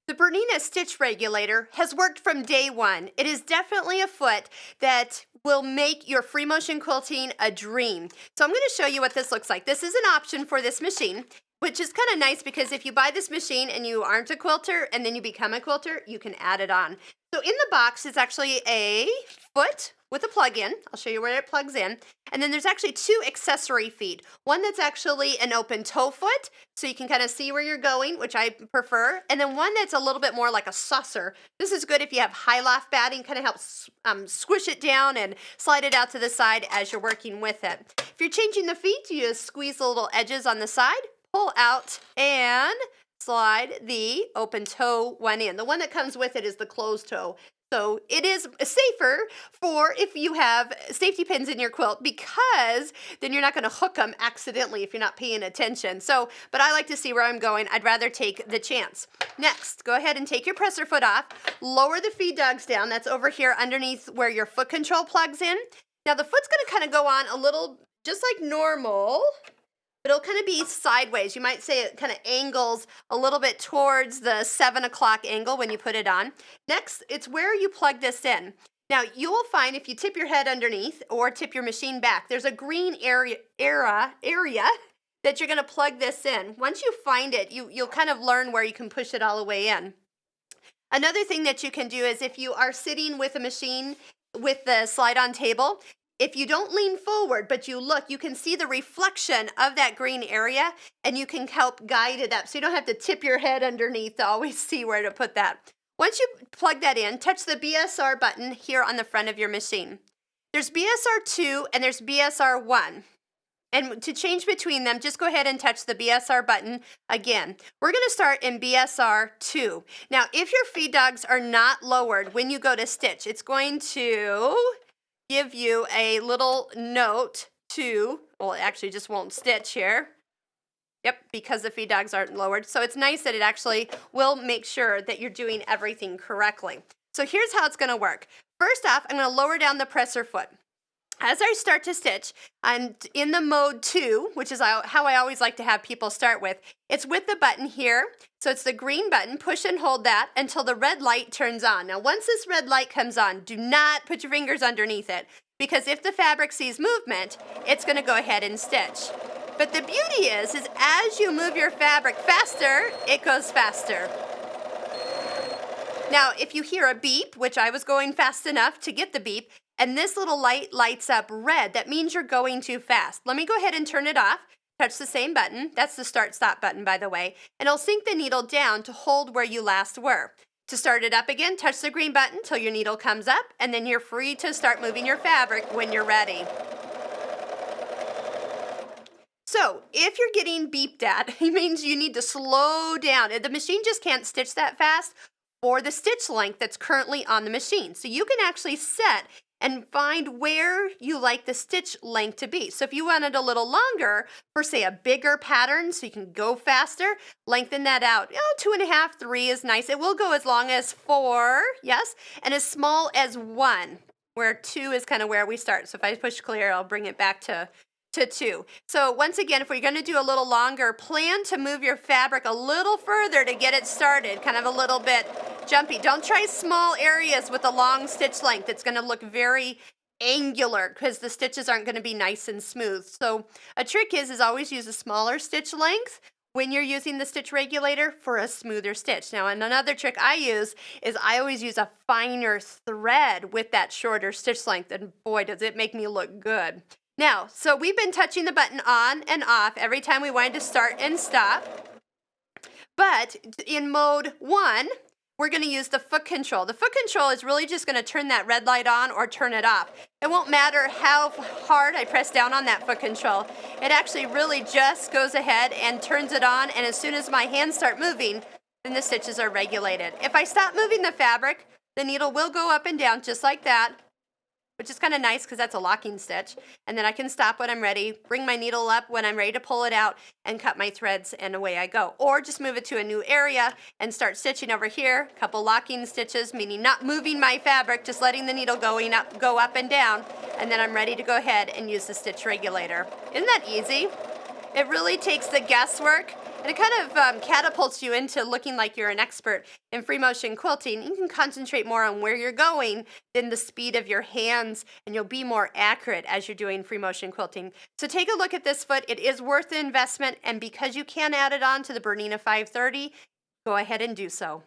The Bernina stitch regulator has worked from day one. It is definitely a foot that will make your free motion quilting a dream. So I'm going to show you what this looks like. This is an option for this machine, which is kind of nice because if you buy this machine and you aren't a quilter and then you become a quilter, you can add it on. So in the box is actually a foot with a plug-in. I'll show you where it plugs in. And then there's actually two accessory feet. One that's actually an open toe foot, so you can kind of see where you're going, which I prefer. And then one that's a little bit more like a saucer. This is good if you have high loft batting, kind of helps squish it down and slide it out to the side as you're working with it. If you're changing the feet, you just squeeze the little edges on the side, pull out, and slide the open toe one in. The one that comes with it is the closed toe. So it is safer for if you have safety pins in your quilt because then you're not going to hook them accidentally if you're not paying attention. So, but I like to see where I'm going. I'd rather take the chance. Next, go ahead and take your presser foot off. Lower the feed dogs down. That's over here underneath where your foot control plugs in. Now the foot's going to kind of go on a little just like normal. But it'll kind of be sideways. You might say it kind of angles a little bit towards the 7 o'clock angle when you put it on. Next, it's where you plug this in. Now, you will find if you tip your head underneath or tip your machine back, there's a green area that you're going to plug this in. Once you find it, you'll kind of learn where you can push it all the way in. Another thing that you can do is if you are sitting with a machine with the slide-on table, if you don't lean forward, but you look, you can see the reflection of that green area and you can help guide it up. So you don't have to tip your head underneath to always see where to put that. Once you plug that in, touch the BSR button here on the front of your machine. There's BSR 2 and there's BSR 1. And to change between them, just go ahead and touch the BSR button again. We're going to start in BSR 2. Now, if your feed dogs are not lowered when you go to stitch, it's going to give you a little note to, well, it actually just won't stitch here. Yep, because the feed dogs aren't lowered. So it's nice that it actually will make sure that you're doing everything correctly. So here's how it's going to work. First off, I'm going to lower down the presser foot. As I start to stitch, I'm in the mode 2, which is how I always like to have people start with. It's with the button here. So it's the green button. Push and hold that until the red light turns on. Now, once this red light comes on, do not put your fingers underneath it because if the fabric sees movement, it's going to go ahead and stitch. But the beauty is as you move your fabric faster, it goes faster. Now, if you hear a beep, which I was going fast enough to get the beep, and this little light lights up red, that means you're going too fast. Let me go ahead and turn it off. Touch the same button. That's the start-stop button, by the way. And it'll sink the needle down to hold where you last were. To start it up again, touch the green button till your needle comes up, and then you're free to start moving your fabric when you're ready. So, if you're getting beeped at, it means you need to slow down. The machine just can't stitch that fast for the stitch length that's currently on the machine. So you can actually set and find where you like the stitch length to be. So if you want it a little longer for, say, a bigger pattern so you can go faster, lengthen that out. 2.5, 3 is nice. It will go as long as 4, yes, and as small as 1, where 2 is kind of where we start. So if I push clear, I'll bring it back to 2. So once again, if we're going to do a little longer, plan to move your fabric a little further to get it started, kind of a little bit jumpy. Don't try small areas with a long stitch length. It's going to look very angular because the stitches aren't going to be nice and smooth. So a trick is always use a smaller stitch length when you're using the stitch regulator for a smoother stitch. Now, and another trick I use is I always use a finer thread with that shorter stitch length, and boy, does it make me look good. Now, so we've been touching the button on and off every time we wanted to start and stop. But in mode 1, we're going to use the foot control. The foot control is really just going to turn that red light on or turn it off. It won't matter how hard I press down on that foot control. It actually really just goes ahead and turns it on, and as soon as my hands start moving, then the stitches are regulated. If I stop moving the fabric, the needle will go up and down just like that, which is kind of nice because that's a locking stitch. And then I can stop when I'm ready, bring my needle up when I'm ready to pull it out, and cut my threads, and away I go. Or just move it to a new area and start stitching over here. A couple locking stitches, meaning not moving my fabric, just letting the needle go up and down, and then I'm ready to go ahead and use the stitch regulator. Isn't that easy? It really takes the guesswork And it kind of catapults you into looking like you're an expert in free motion quilting. You can concentrate more on where you're going than the speed of your hands, and you'll be more accurate as you're doing free motion quilting. So take a look at this foot. It is worth the investment, and because you can add it on to the Bernina 530, go ahead and do so.